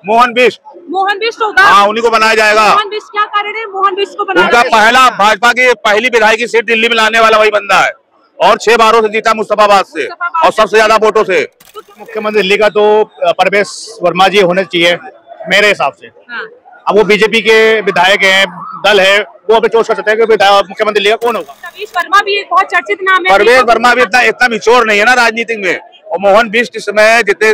मोहन बिष्ट। मोहन बिष्ट होगा। हाँ, उन्हीं को बनाया जाएगा। मोहन बिष्ट क्या कारण है मोहन बिष्ट को बनाया? उनका पहला भाजपा की पहली विधायक सीट दिल्ली में लाने वाला वही बंदा है और 6 बारों से जीता मुस्तफाबाद से और सबसे ज्यादा वोटों से। मुख्यमंत्री दिल्ली का तो परवेश वर्मा जी होने चाहिए मेरे हिसाब से। अब वो बीजेपी के विधायक हैं, दल है, वो अभी चोट कर सकते हैं कि मुख्यमंत्री दिल्ली का कौन होगा। प्रवेश वर्मा भी एक बहुत चर्चित नाम है। परवेश वर्मा भी इतना मिचोर नहीं है ना राजनीति में, और मोहन बिष्ट इस समय जितने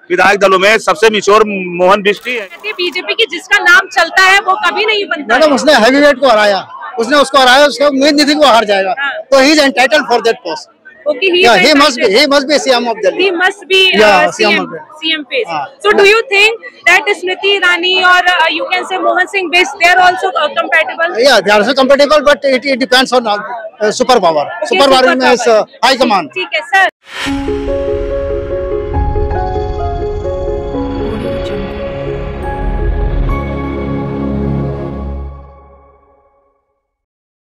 विधायक दलों में सबसे मिचोर मोहन बिष्ट ही है। बीजेपी की जिसका नाम चलता है वो कभी नहीं बनता। मैडम उसने हैवीवेट को हराया, उसने उसको हराया, उसका उम्मीद नहीं थी कि वो हार जाएगा, तो he is entitled for that post. Okay, he must be CM of Delhi. He must be CM face. So do you think that Smriti Irani or you can say Mohan Singh Bish, they are also compatible? Yeah, they are also compatible, but it depends on superpower. Okay, superpower means high command. ठीक है sir.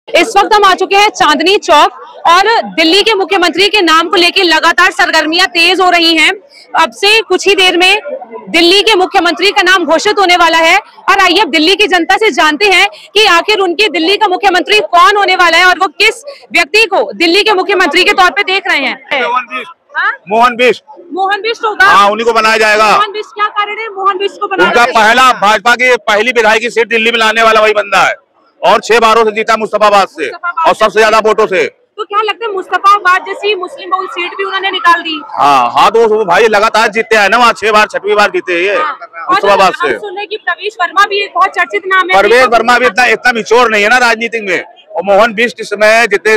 इस वक्त हम आ चुके हैं चांदनी चौक और दिल्ली के मुख्यमंत्री के नाम को लेकर लगातार सरगर्मियां तेज हो रही हैं। अब से कुछ ही देर में दिल्ली के मुख्यमंत्री का नाम घोषित होने वाला है और आइए अब दिल्ली की जनता से जानते हैं कि आखिर उनके दिल्ली का मुख्यमंत्री कौन होने वाला है और वो किस व्यक्ति को दिल्ली के मुख्यमंत्री के तौर पे देख रहे हैं। मोहन बिष्ट। मोहन बिष्ट होगा। हाँ, उन्हीं को बनाया जाएगा। मोहन बिष्ट क्या कारण है मोहन बिष्ट को बनाया? उनका पहला भाजपा की पहली विधायक सीट दिल्ली में लाने वाला वही बंदा है और 6 बारों से जीता मुस्तफाबाद से और सबसे ज्यादा वोटों से। तो क्या लगता है मुस्तफाबाद जैसी मुस्लिम बहुल सीट भी उन्होंने निकाल दी? हाँ, तो भाई लगातार जीते हैं ना, वहाँ 6 बार 6वीं बार जीते ये मुस्तफाबाद से। हम सुन रहे कि प्रवेश वर्मा भी एक बहुत चर्चित नाम है। प्रवेश वर्मा भी इतना मिचोर नहीं है ना राजनीति में, और मोहन बिष्ट इस समय जितने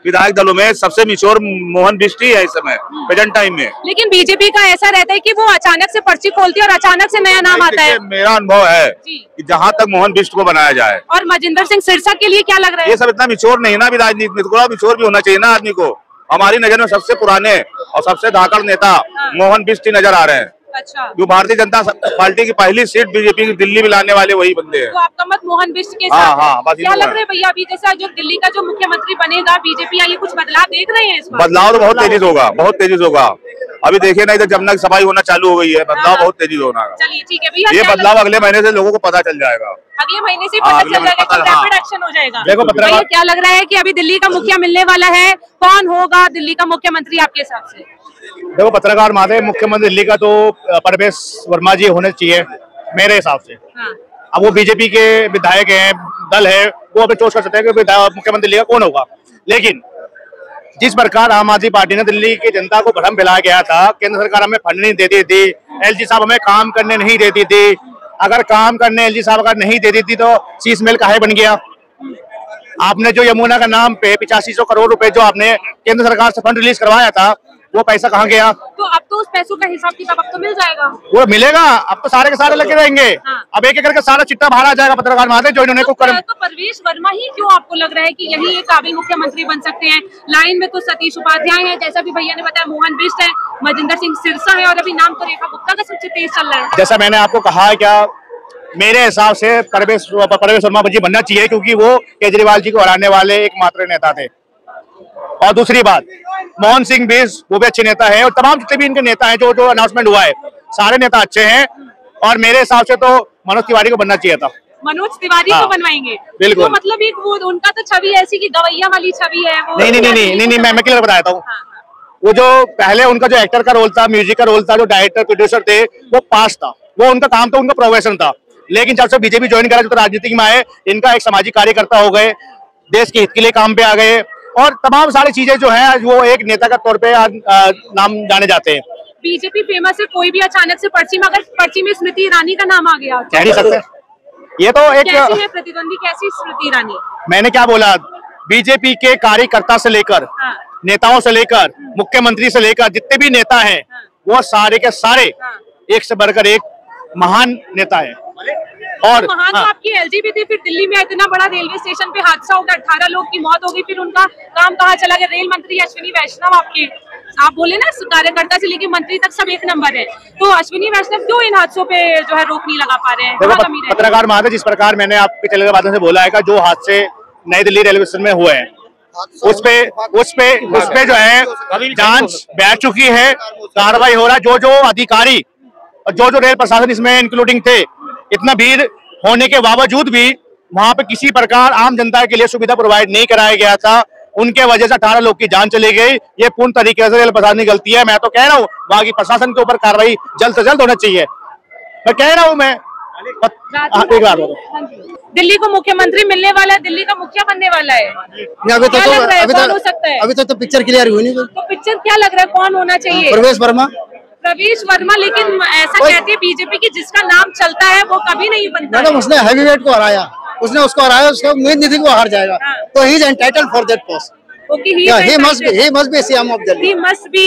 विधायक दलों में सबसे मिचोर मोहन बिष्ट ही है इस समय प्रेजेंट टाइम में। लेकिन बीजेपी का ऐसा रहता है कि वो अचानक से पर्ची खोलती है और अचानक से नया नाम आता है। मेरा अनुभव है कि जहां तक मोहन बिष्ट को बनाया जाए। और मजिंदर सिंह सिरसा के लिए क्या लग रहा है? ये सब इतना मिचोर नहीं है ना राजनीति में, थोड़ा मिचोर भी होना चाहिए ना आदमी को। हमारी नजर में सबसे पुराने और सबसे धाकड़ नेता मोहन बिष्ट ही नजर आ रहे हैं। अच्छा। जो भारतीय जनता पार्टी की पहली सीट बीजेपी की दिल्ली में लाने वाले वही बंदे हैं। तो आपका मत मोहन बिष्ट के साथ? हाँ, क्या लग रहा है भैया अभी जैसा जो दिल्ली का जो मुख्यमंत्री बनेगा बीजेपी, ये कुछ बदलाव देख रहे हैं? इस बार बदलाव तो बहुत तेजी से होगा, बहुत तेजी से होगा। अभी देखिए ना, इधर जमुना की सफाई होना चालू हो गई है, बदलाव बहुत तेजी से होना है। चलिए ठीक है भैया, ये बदलाव अगले महीने से लोगों को पता चल जाएगा। अगले महीने से पता चल जाएगा, रैपिड एक्शन हो जाएगा। देखो भैया क्या लग रहा है कि अभी दिल्ली का मुखिया मिलने वाला है, कौन होगा दिल्ली का मुख्यमंत्री आपके हिसाब से? देखो पत्रकार महोदय, मुख्यमंत्री दिल्ली का तो परवेश वर्मा जी होने चाहिए मेरे हिसाब से। अब वो बीजेपी के विधायक हैं, दल है, वो अभी चोट कर सकते हैं कि मुख्यमंत्री दिल्ली का कौन होगा। लेकिन जिस प्रकार आम आदमी पार्टी ने दिल्ली की जनता को भ्रम फैलाया गया था, केंद्र सरकार हमें फंड नहीं देती थी, एलजी साहब हमें काम करने नहीं देती थी, अगर काम करने एलजी साहब अगर नहीं देती थी तो शीश महल काहे बन गया। आपने जो यमुना का नाम पे 8500 करोड़ रुपए जो आपने केंद्र सरकार से फंड रिलीज करवाया था, वो पैसा कहाँ गया? तो अब तो उस पैसों का हिसाब किताब अब तो मिल जाएगा। वो मिलेगा, अब तो सारे के सारे लगे रहेंगे। अब एक एक करके सारा चिट्टा बाहर आ जाएगा पत्रकार महोदय जो इन्होंने तो परवेश वर्मा ही क्यों आपको लग रहा है कि यही एक काबिल मुख्यमंत्री बन सकते हैं? लाइन में तो सतीश उपाध्याय है, जैसा भी भैया ने बताया, मोहन बिष्ट है, मजिंदर सिंह सिरसा है, और अभी नाम तो रेखा गुप्ता का सबसे तेज चल रहा है। जैसा मैंने आपको कहा, क्या मेरे हिसाब से परवेश वर्मा जी बनना चाहिए, क्योंकि वो केजरीवाल जी को हराने वाले एकमात्र नेता थे। और दूसरी बात, मोहन सिंह बिष्ट वो भी अच्छे नेता है, और तमाम जितने भी इनके नेता हैं जो अनाउंसमेंट हुआ है, सारे नेता अच्छे हैं, और मेरे हिसाब से तो मनोज तिवारी को बनना चाहिए था। मनोज तिवारी को बनवाएंगे? बिल्कुल। तो मतलब एक वो उनका तो छवि ऐसी कि गवैया वाली छवि है वो। नहीं, मैं क्लियर बताता हूँ। वो जो पहले उनका जो एक्टर का रोल था, म्यूजिक का रोल था, जो डायरेक्टर प्रोड्यूसर थे, वो पास था, वो उनका काम था, उनका प्रोफेशन था। लेकिन जब से बीजेपी ज्वाइन करा, जो राजनीति में आए, इनका एक सामाजिक कार्यकर्ता हो गए, देश के हित के लिए काम पे आ गए, और तमाम सारी चीजें जो है वो एक नेता का तौर पे नाम जाने जाते हैं। बीजेपी फेमस है, कोई भी अचानक से पर्ची में, अगर पर्ची में स्मृति ईरानी का नाम आ गया, कह नहीं सकते। ये तो एक कैसी है प्रतिद्वंदी, कैसी स्मृति ईरानी? मैंने क्या बोला, बीजेपी के कार्यकर्ता से लेकर नेताओं से लेकर मुख्यमंत्री से लेकर जितने भी नेता हैं, वो सारे के सारे एक से बढ़कर एक महान नेता है। और तो महान तो आपकी एलजीबीटी, फिर दिल्ली में इतना बड़ा रेलवे स्टेशन पे हादसा हो गया, 18 लोग की मौत हो गई, फिर उनका काम कहाँ चला गया? रेल मंत्री अश्विनी वैष्णव, आपके आप बोले ना कार्यकर्ता से लेकर मंत्री तक सब एक नंबर है, तो अश्विनी वैष्णव क्यों इन हादसों पे जो है रोक नहीं लगा पा रहे हैं? पत्रकार महोदय, जिस प्रकार मैंने आपके चैनल के माध्यम से बोला है कि जो हादसे नई दिल्ली रेलवे स्टेशन में हुए हैं, उस पे जो है जांच बैठ चुकी है, कार्रवाई हो रहा है। जो अधिकारी और जो रेल प्रशासन इसमें इंक्लूडिंग थे, इतना भीड़ होने के बावजूद भी वहां पे किसी प्रकार आम जनता के लिए सुविधा प्रोवाइड नहीं कराया गया था। उनके वजह से 18 लोग की जान चली गई। ये पूर्ण तरीके से रेल प्रशासन की गलती है। मैं तो कह रहा हूँ वहां की प्रशासन के ऊपर कार्रवाई जल्द से जल्द होना चाहिए। मैं कह रहा हूँ मैं एक बार दिल्ली को मुख्यमंत्री मिलने वाला है, दिल्ली का मुखिया बनने वाला है। अभी तक तो पिक्चर क्लियर हुई नहीं। तो पिक्चर क्या लग रहा है, कौन होना चाहिए? प्रवेश वर्मा। प्रवेश वर्मा, लेकिन ऐसा कहती है बीजेपी की जिसका नाम चलता है वो कभी नहीं बनता। मैडम उसने हैवीवेट को हराया, उसको उम्मीद नहीं थी कि वो हार जाएगा, तो he is entitled for that post. Okay, he must be CM of Delhi. He must be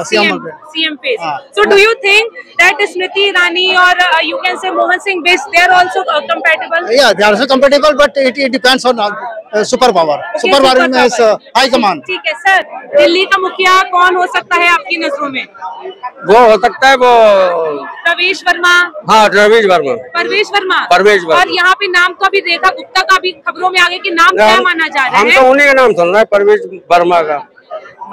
CM face. So do you think that Smriti Irani or you can say Mohan Singh Bish, they are also compatible? Yeah, they are also compatible, but it depends on superpower. Superpower means high command. ठीक है sir, Delhi का मुखिया कौन हो सकता है आपकी नजरों में? वो हो सकता है वो प्रवेश वर्मा। हाँ, प्रवेश वर्मा। परवेश वर्मा। परवेश वर्मा। और यहाँ पे नाम तो अभी रेखा गुप्ता का भी खबरों में आगे कि नाम क्या माना जा रहा है? हम तो उन्हीं का नाम सुन रहे हैं, परवेश वर्मा का।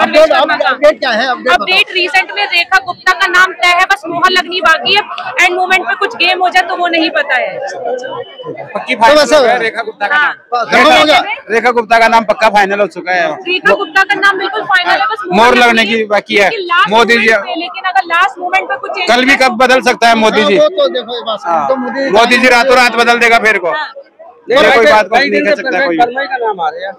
अपडेट क्या है? अपडेट रिसेंट में रेखा गुप्ता का नाम तय है, बस मोहर लगनी बाकी है। एंड मोमेंट पे कुछ गेम हो जाए तो वो नहीं पता है। पक्की फाइनल है रेखा गुप्ता का नाम। रेखा गुप्ता का नाम पक्का फाइनल हो चुका है। रेखा गुप्ता का नाम बिल्कुल फाइनल है, बस मोहर लगने की बाकी है। मोदी जी, लेकिन अगर लास्ट मोमेंट पे कुछ कल भी कब बदल सकता है मोदी जी। मोदी जी रातों रात बदल देगा फिर को। कोई बात को नहीं कर सकता कोई। का नाम आ रहा है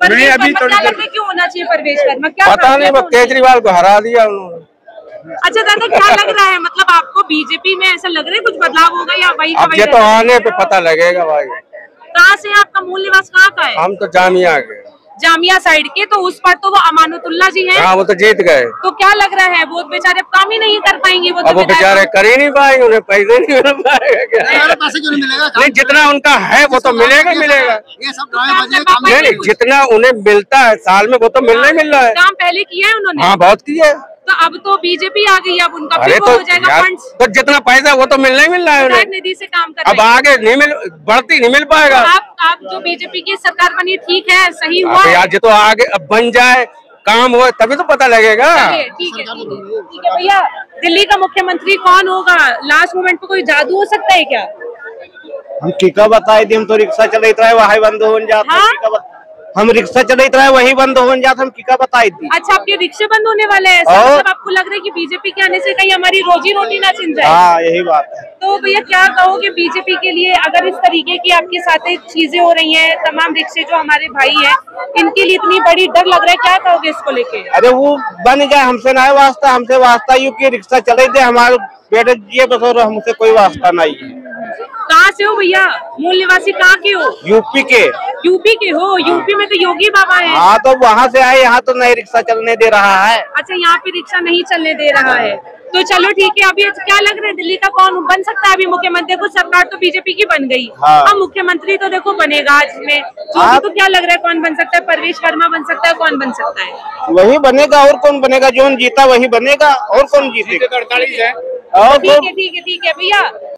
नहीं, अभी थोड़ी देर क्यों होना चाहिए परवेश वर्मा? क्या पता नहीं, बस केजरीवाल को हरा दिया उन्होंने। अच्छा दादा, क्या लग रहा है, मतलब आपको बीजेपी में ऐसा लग रहा है कुछ बदलाव होगा या वही? अब ये तो आने पे पता लगेगा भाई। कहाँ से आपका मूल निवास कहाँ का है? हम तो जामिया के, जामिया साइड के, तो उस पर तो वो अमानुतुल्लाह जी हैं। हाँ, वो तो जीत गए। तो क्या लग रहा है वो बेचारे काम ही नहीं कर पाएंगे? वो अब वो बेचारे कर ही नहीं पाएंगे, उन्हें पैसे नहीं मिल पाएगा। नहीं, जितना उनका है वो तो मिलेगा मिलेगा। नहीं, जितना उन्हें मिलता है साल में वो तो मिलना ही मिल रहा है। काम पहले किया है उन्होंने। हाँ, बहुत किया है। तो अब तो बीजेपी आ गई, अब उनका अरे भी तो हो जाएगा फंड्स। तो जितना पैसा वो तो मिलना ही मिल रहा है उन्हें। निधि से काम कर अब आगे नहीं मिल, बढ़ती नहीं मिल पाएगा। आप जो बीजेपी की सरकार बनी ठीक है, सही हुआ यार, जो तो आगे अब बन जाए, काम हो, तभी तो पता लगेगा। ठीक है भैया, दिल्ली का मुख्यमंत्री कौन होगा? लास्ट मोमेंट पे कोई जादू हो सकता है क्या? हम किका बताए दी, हम तो रिक्शा चलते रहे वही बंद हो जाता। हम रिक्शा चलते रहे वही बंद हो जाता, हम किका बताई दी। अच्छा, आपके रिक्शे बंद होने वाले हैं? मतलब आपको लग रहा है कि बीजेपी के आने से कहीं हमारी रोजी रोटी ना छिन जाए? हाँ, यही बात है। तो भैया क्या कहोगे बीजेपी के लिए, अगर इस तरीके की आपके साथ चीजें हो रही हैं, तमाम रिक्शे जो हमारे भाई हैं इनके लिए इतनी बड़ी डर लग रहा है, क्या कहोगे इसको लेके? अरे वो बन जाए, हमसे ना वास्ता, हमसे वास्ता यू की रिक्शा चले दे, हमारे बेटे जिए बस, और हमसे कोई वास्ता नहीं है। कहाँ से हो भैया? मूल निवासी कहाँ के हो? यूपी के। यूपी के हो? यूपी में तो योगी बाबा है। हाँ, तो वहाँ से आए, यहाँ तो नहीं रिक्शा चलने दे रहा है। अच्छा, यहाँ पे रिक्शा नहीं चलने दे रहा है, तो चलो ठीक है। अभी क्या लग रहा है दिल्ली का कौन बन सकता है अभी मुख्यमंत्री? देखो सरकार तो बीजेपी की बन गई, अब मुख्यमंत्री तो देखो बनेगा आज में। तो क्या लग रहा है कौन बन सकता है? परवेश वर्मा बन सकता है? कौन बन सकता है? वही बनेगा, और कौन बनेगा? जो जीता वही बनेगा, और कौन जीतेगा? ठीक है भैया।